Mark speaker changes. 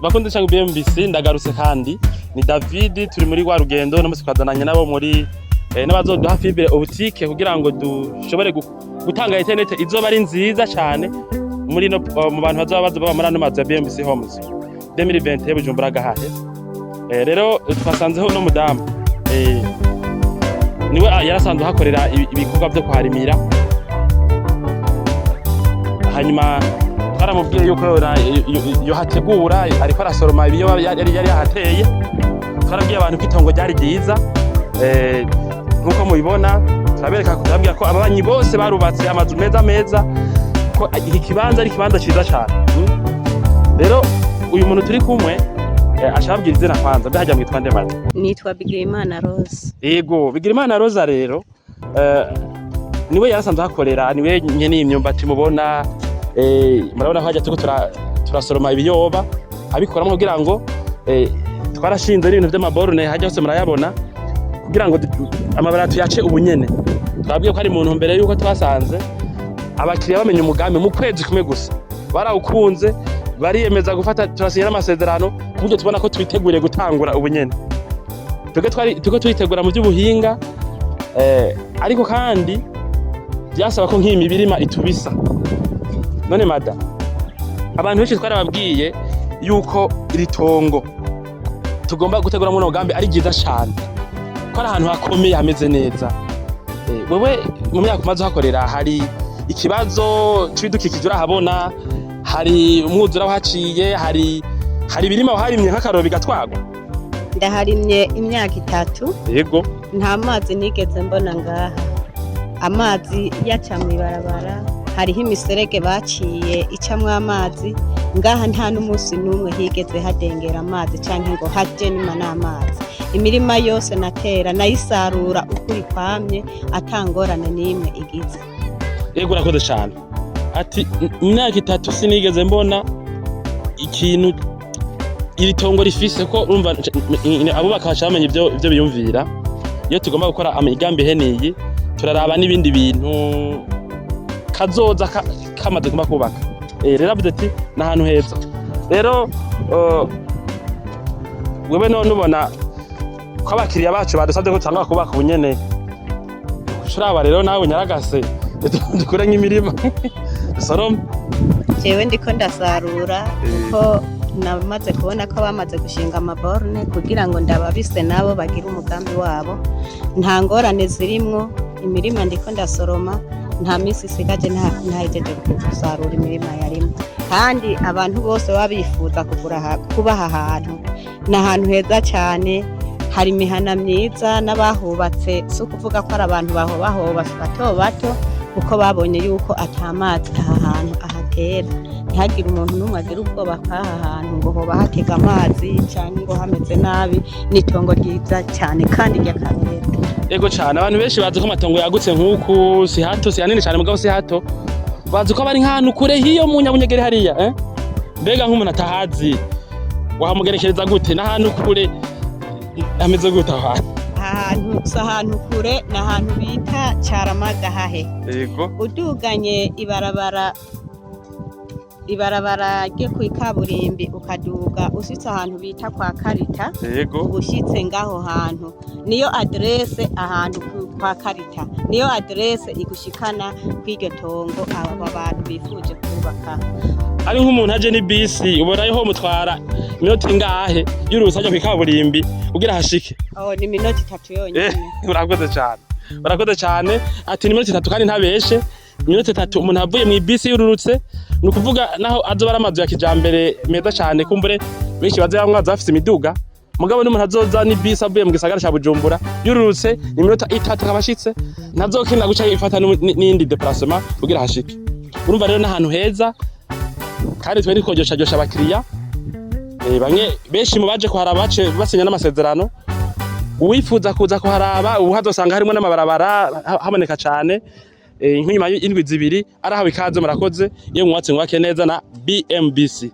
Speaker 1: bakunze cyangwa BMBC ndagarutse kandi ni David turi muri wa rugendo no musikazananye nabo muri n'abazoduha fibre optique kugira ngo dushobore gutanga internet izoba ari nziza cyane muri no mu bantu bazoba muri ano mazu ya BMBC Homes 2020 Bujumbura gahahe. Rero twasanzeho no mudamu niwe yarasanzwe hakorera ibikorwa byo kuharimira, hanyuma twaramubwiye yuko yo hategura ariko arasoroma ibiyo yari yahateye. Twarabwiye abantu ko itongo ryari ryiza nkuko mubibona, turabwira ko ababanyi bose barubatse amazu meza ko iki kibanza ari kibanza cyiza cyane. Rero uyu muntu turi kumwe ashabwira izina kwanza ndahajya mwitwa nde bana?
Speaker 2: Nitwa Bigirimana Rose.
Speaker 1: Yego Bigirimana Rose rero niwe yarasanzwe hakorera, niwe nyene imyumbati mubona murabona ko hajya tuko turasoroma ibiyoba abikoramo kugira ngo twarashinze n'ibintu by'amaborune hajya hose murayabona kugira ngo amabarato yace ubunyene. Twabwiye ko ari muntu mbere yuko twasanze abakiriya bamenye umugambi mu kwezi kumwe gusa barawukunze bariyemeza gufata turasinya n'amasezerano kuburyo tubona ko twiteguriye gutangura ubunyene. Tuko twitegura mu by'ubuhinga ariko kandi byasaba ko nk'imi birima itubisa. None mada abantu benshi twarababwiye yuko iri tongo tugomba gutegura mu mugambi ari giza cyane ko ari ahantu hakomeye hameze neza. Wewe mu myaka umaze hakorera hari ikibazo cy'ibidukikije urahabona, hari umwuzura wahaciye, hari birima waharimye nk'akaroro bigatwagwa?
Speaker 2: Ndaharimye imyaka 3.
Speaker 1: Yego.
Speaker 2: Nta mazi nigeze mbona ngaha, amazi yaca mu ibarabara, hariho imiserege baciye icamwe amazi ngaha, nta n'umunsi n'umwe higeze hadengera amazi canke ngo haje nima n'amazi. Imirima yose natera nayisarura ukuri kwamye atangorane n'imwe igize.
Speaker 1: Yego urakoze cyane. Ati imyaka 3 sinigeze mbona ikintu iri tongo rifise ko urumva abo bakasha bamenye ibyo biyumvira. Iyo tugomba gukora imigambi heniyi turaraba n'ibindi bintu kazoza kamaze kumba kubaka. Rero avuze ati nahantu heza. Rero wewe none ubona ko abakiriya bacu badusabye ko tanga kubaka ubunyene. Ushuraba rero nawe nyaragase dukora nk'imirima soroma.
Speaker 2: Jewe ndiko ndasarura ko namaze kubona ko bamaze gushinga amaborne kugira ngo ndababise nabo bagira umugambi wabo. Nta ngorane zirimwo, imirima ndiko ndasoroma, nta minsi isigaje ntahejeje gusarura imirima yarimo. Kandi abantu bose babifuza kubaha ahantu, n'ahantu heza cyane, hari imihana myiza n'abahubatse, si ukuvuga ko ari abantu bahubatse bato kuko babonye yuko atamazi aha hantu ahatera. Ntihagire umuntu n'umwe agira ubwoba kw'aha hantu ngo hoba hatega amazi cyangwa ngo hameze nabi. N'itongo ryiza cyane kandi ryakarorero.
Speaker 1: Yego cyane, abantu benshi bazi ko amatongo yagutse nk'uku si hato, si hanini cyane mugabo si hato, bazi ko bari nk'ahantu kure hiyo mu nyabunyegere hariya. Mbega nk'umuntu atahazi wahamugerekereza gute n'ahantu kure hameze gute aho
Speaker 2: ahantu kure n'ahantu bita Caramaga hahe.
Speaker 1: Yego.
Speaker 2: Uduganye ibarabara rye ku ikaburimbi ukaduga usitse ahantu bita kwa Karita.
Speaker 1: Yego.
Speaker 2: Ubushitse ngaho hantu niyo adresse ahantu kwa Karita, niyo adresse igushikana kw'iryo tongo aba bantu bifuje kubaka.
Speaker 1: Ari nk'umuntu aje ni bisi ubona yo mutwara minota ingahe y'urusajya ku ikaburimbi kugira hashike?
Speaker 2: Ni minota 3 yonyine.
Speaker 1: Urakoze cyane. Ati ni minota 3 kandi ntabeshe. Minota 3 umuntu avuye mu bisi yururutse, ni ukuvuga naho azoba aramazu ya kijambere meza cyane. Kumbure benshi bazamwaza bafite imiduga, mugabo n'umuntu azoza ni bisi avuye mu gisagara cya Bujumbura yururutse ni minota 3 kabashitse, ntazokina guca ifata n'indi déplacement kugira hashike. Urumva rero n'ahantu heza kandi twe nikoryosha abakiriya. Bamwe benshi mu baje kuharaba basinya n'amasezerano, uwifuza kuza kuharaba ubu hazosanga harimo n'amabarabara haboneka cyane. Nk'inyuma y'indwi 2 arahawe ikaze. Murakoze iyo mwatse mwake neza na BMBC.